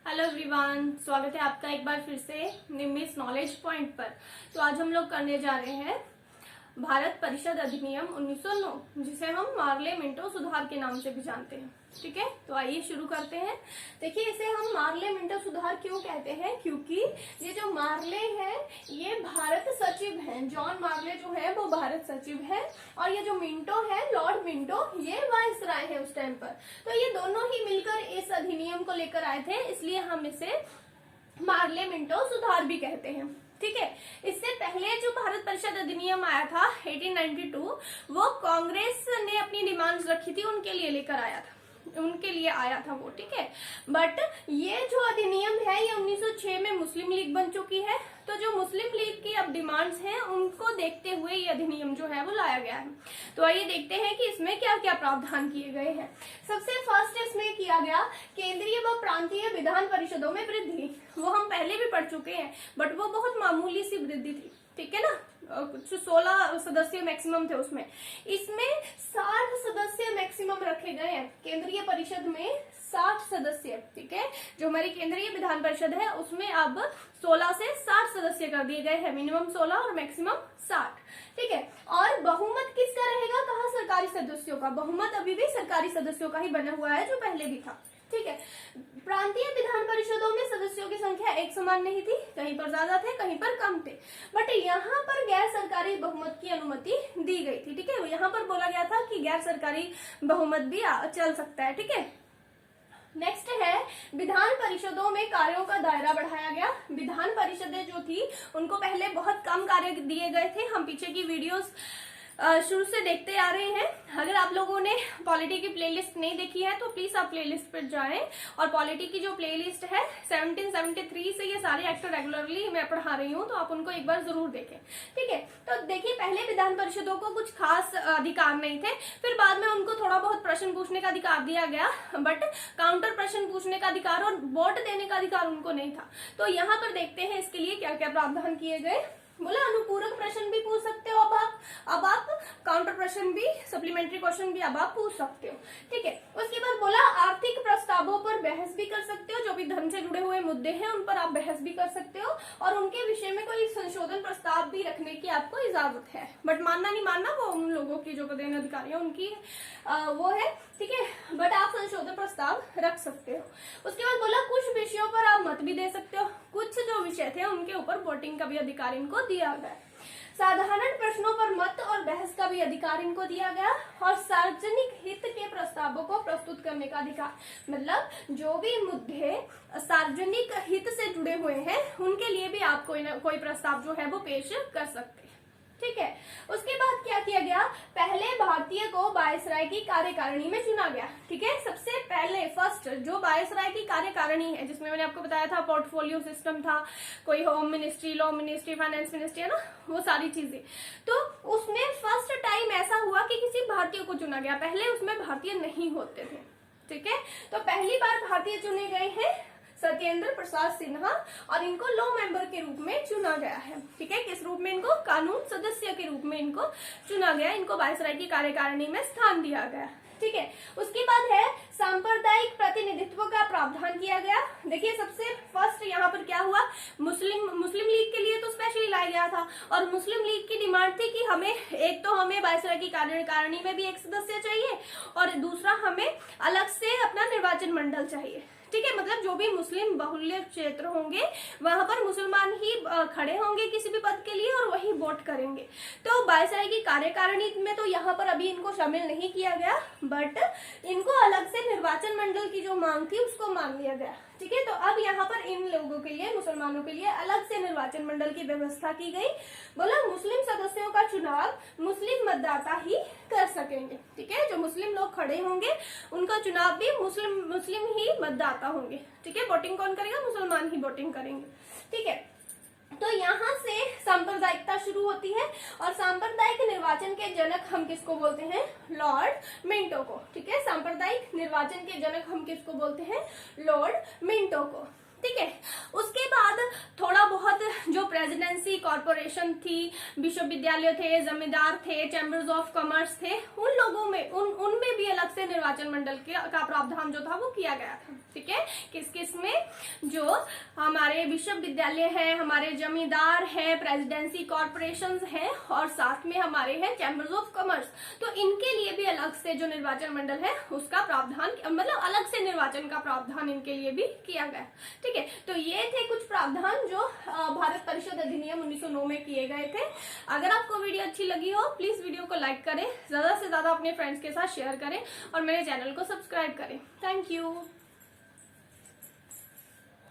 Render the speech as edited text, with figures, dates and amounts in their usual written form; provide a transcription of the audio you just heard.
Hello everyone, स्वागत है आपका एक बार फिर से निमिस नॉलेज पॉइंट पर। तो आज हम लोग करने जा रहे हैं भारत परिषद अधिनियम 1909, जिसे हम मार्ले मिंटो सुधार के नाम से भी जानते हैं। ठीक है, तो आइए शुरू करते हैं। देखिए, इसे हम मार्ले मिंटो सुधार क्यों कहते हैं, क्योंकि ये जो मार्ले है ये भारत सचिव हैं। जॉन मार्ले जो है वो भारत सचिव है, और ये जो मिंटो है, लॉर्ड मिंटो, ये वाइसराय है उस टाइम पर। तो ये दोनों ही मिलकर इस अधिनियम को लेकर आए थे, इसलिए हम इसे मार्ले मिंटो सुधार भी कहते हैं। ठीक है, इससे पहले जो भारत परिषद अधिनियम आया था 1892, वो कांग्रेस ने अपनी डिमांड्स रखी थी, उनके लिए लेकर आया था, उनके लिए आया था वो। ठीक है, बट ये जो अधिनियम है ये 1906 में मुस्लिम लीग बन चुकी है। तो जो मुस्लिम लीग की अब डिमांड्स हैं उनको देखते हुए ये अधिनियम जो है वो लाया गया है। तो आइए देखते हैं कि इसमें क्या क्या प्रावधान किए गए हैं। सबसे फर्स्ट इसमें किया गया केंद्रीय व प्रांतीय विधान परिषदों में वृद्धि। वो हम पहले भी पढ़ चुके हैं, बट वो बहुत मामूली सी वृद्धि थी। ठीक है ना, कुछ 16 सदस्य मैक्सिमम थे उसमें। इसमें 60 सदस्य मैक्सिमम रखे गए हैं केंद्रीय परिषद में, 60 सदस्य। ठीक है, जो हमारी केंद्रीय विधान परिषद है उसमें अब 16 से 60 सदस्य कर दिए गए हैं, मिनिमम 16 और मैक्सिमम 60। ठीक है, और बहुमत किसका रहेगा, कहा सरकारी सदस्यों का। बहुमत अभी भी सरकारी सदस्यों का ही बना हुआ है, जो पहले भी था। ठीक है, प्रांतीय विधान परिषदों में सदस्यों की संख्या एक समान नहीं थी, कहीं पर ज्यादा थे, कहीं पर कम थे, बट यहाँ पर गैर सरकारी बहुमत की अनुमति दी गई थी। ठीक है, यहाँ पर बोला गया था कि गैर सरकारी बहुमत भी चल सकता है। ठीक है, नेक्स्ट है विधान परिषदों में कार्यों का दायरा बढ़ाया गया। विधान परिषदें जो थी उनको पहले बहुत कम कार्य दिए गए थे। हम पीछे की वीडियोस शुरू से देखते आ रहे हैं। अगर आप लोगों ने पॉलिटी की प्लेलिस्ट नहीं देखी है तो प्लीज आप प्लेलिस्ट पर जाएं, और पॉलिटी की जो प्लेलिस्ट है 1773 से ये सारे एक्ट रेगुलरली मैं पढ़ा रही हूँ, तो आप उनको एक बार जरूर देखें। ठीक है, तो देखिए, पहले विधान परिषदों को कुछ खास अधिकार नहीं थे, फिर बाद में उनको थोड़ा बहुत प्रश्न पूछने का अधिकार दिया गया, बट काउंटर प्रश्न पूछने का अधिकार और वोट देने का अधिकार उनको नहीं था। तो यहाँ पर देखते हैं इसके लिए क्या क्या प्रावधान किए गए। बोला अनुपूरक प्रश्न भी पूछ सकते हो अब आप काउंटर प्रश्न भी, सप्लीमेंट्री क्वेश्चन भी अब आप पूछ सकते हो। ठीक है, उसके बाद बोला आर्थिक प्रस्तावों पर बहस भी कर सकते हो। जो भी धन से जुड़े हुए मुद्दे हैं उन पर आप बहस भी कर सकते हो, और उनके विषय में कोई संशोधन प्रस्ताव भी रखने की आपको इजाजत है, बट मानना नहीं मानना वो उन लोगों की जो पदेन अधिकारी है उनकी वो है। ठीक है, बट आप संशोधन प्रस्ताव रख सकते हो। उसके बाद बोला कुछ विषयों पर आप मत भी दे सकते हो। कुछ जो विषय थे उनके ऊपर वोटिंग का भी अधिकार इनको दिया गया। साधारण प्रश्नों पर मत और बहस का भी अधिकार इनको दिया गया, और सार्वजनिक हित के प्रस्तावों को प्रस्तुत करने का अधिकार। मतलब जो भी मुद्दे सार्वजनिक हित से जुड़े हुए हैं उनके लिए भी आप कोई प्रस्ताव जो है वो पेश कर सकते हैं। ठीक है, उसके बाद क्या किया गया, पहले भारतीय को वायसराय की कार्यकारिणी में चुना गया। ठीक है, सबसे पहले फर्स्ट जो वायसराय की कार्यकारिणी है, जिसमें मैंने आपको बताया था पोर्टफोलियो सिस्टम था, कोई home ministry, law ministry, finance ministry, है ना, वो सारी चीजें। तो उसमें फर्स्ट टाइम ऐसा हुआ कि किसी भारतीय को चुना गया, पहले उसमें भारतीय नहीं होते थे। ठीक है, तो पहली बार भारतीय चुने गए हैं सत्येंद्र प्रसाद सिन्हा, और इनको लॉ मेंबर के रूप में चुना गया है। ठीक है, किस रूप में, इनको कानून सदस्य के रूप में इनको चुना गया, इनको वायसराय की कार्यकारिणी में स्थान दिया गया। ठीक है, उसके बाद है सांप्रदायिक प्रतिनिधित्व का प्रावधान किया गया। देखिए, सबसे फर्स्ट यहाँ पर क्या हुआ, मुस्लिम लीग के लिए तो स्पेशली लाया गया था, और मुस्लिम लीग की डिमांड थी कि हमें एक तो हमें वायसराय की कार्यकारिणी में भी एक सदस्य चाहिए, और दूसरा हमें अलग से अपना निर्वाचन मंडल चाहिए। ठीक है, मतलब जो भी मुस्लिम बहुल्य क्षेत्र होंगे वहां पर मुसलमान ही खड़े होंगे किसी भी पद के लिए, और वही वोट करेंगे। तो वायसराय की कार्यकारिणी में तो यहाँ पर अभी इनको शामिल नहीं किया गया, बट इनको अलग से निर्वाचन मंडल की जो मांग थी उसको मान लिया गया। ठीक है, तो अब यहाँ पर इन लोगों के लिए, मुसलमानों के लिए अलग से निर्वाचन मंडल की व्यवस्था की गई। बोला मुस्लिम सदस्यों का चुनाव मुस्लिम मतदाता ही कर सकेंगे। ठीक है, जो मुस्लिम लोग खड़े होंगे उनका चुनाव भी मुस्लिम ही मतदाता होंगे। ठीक है, वोटिंग कौन करेगा, मुसलमान ही वोटिंग करेंगे। ठीक है, तो यहाँ से सांप्रदायिकता शुरू होती है, और सांप्रदायिक निर्वाचन के जनक हम किसको बोलते हैं, लॉर्ड मिंटो को। ठीक है, सांप्रदायिक निर्वाचन के जनक हम किसको बोलते हैं, लॉर्ड मिंटो को। ठीक है, उसके बाद थोड़ा बहुत जो प्रेसिडेंसी कॉरपोरेशन थी, विश्वविद्यालय थे, जमींदार थे, चैम्बर्स ऑफ कॉमर्स थे, उन लोगों में उनमें भी अलग से निर्वाचन मंडल का प्रावधान जो था वो किया गया था। ठीक है, किस किस में, जो हमारे विश्वविद्यालय है, हमारे जमींदार है, प्रेसिडेंसी कॉरपोरेशंस हैं, और साथ में हमारे हैं चैम्बर्स ऑफ कॉमर्स। तो इनके लिए भी अलग से जो निर्वाचन मंडल है उसका प्रावधान, मतलब अलग से निर्वाचन का प्रावधान इनके लिए भी किया गया। ठीक है, तो ये थे कुछ प्रावधान जो भारत परिषद अधिनियम 1909 में किए गए थे। अगर आपको वीडियो अच्छी लगी हो प्लीज वीडियो को लाइक करें, ज्यादा से ज्यादा अपने फ्रेंड्स के साथ शेयर करें और मेरे चैनल को सब्सक्राइब करें। Thank you.